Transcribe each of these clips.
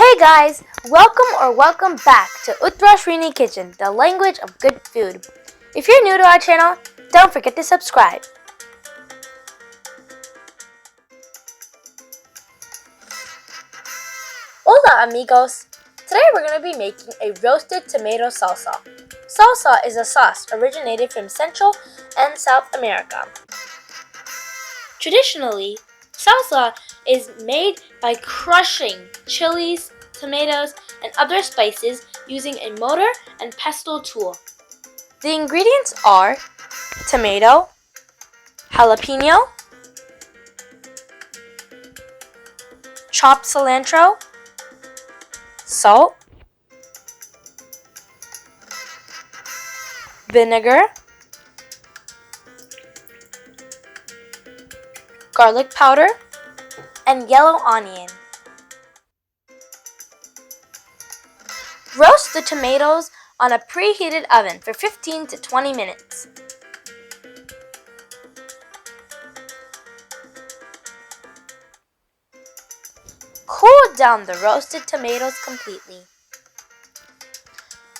Hey guys, welcome back to Uttarashrini Kitchen, the language of good food. If you're new to our channel, don't forget to subscribe. Hola amigos! Today we're going to be making a roasted tomato salsa. Salsa is a sauce originated from Central and South America. Traditionally, salsa is made by crushing chilies, tomatoes, and other spices using a mortar and pestle tool. The ingredients are tomato, jalapeno, chopped cilantro, salt, vinegar, garlic powder, and yellow onion. Roast the tomatoes on a preheated oven for 15 to 20 minutes. Cool down the roasted tomatoes completely.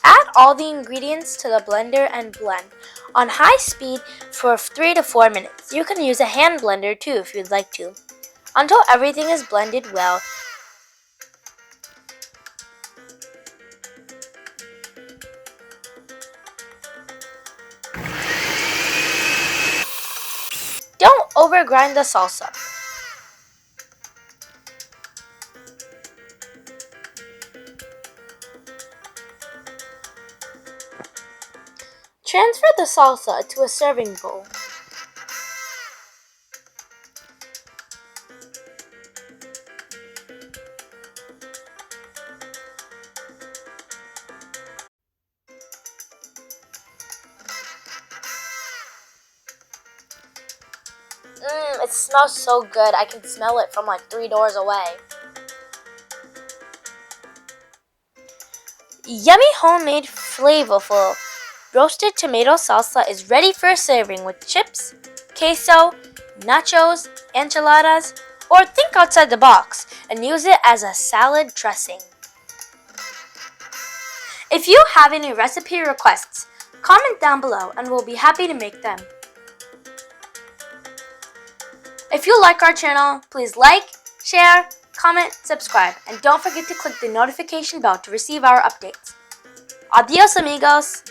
Add all the ingredients to the blender and blend on high speed for 3 to 4 minutes. You can use a hand blender too if you'd like to, until everything is blended well. Don't overgrind the salsa. Transfer the salsa to a serving bowl. It smells so good. I can smell it from like 3 doors away. Yummy homemade flavorful roasted tomato salsa is ready for serving with chips, queso, nachos, enchiladas, or think outside the box and use it as a salad dressing. If you have any recipe requests, comment down below and we'll be happy to make them. If you like our channel, please like, share, comment, subscribe, and don't forget to click the notification bell to receive our updates. Adios amigos!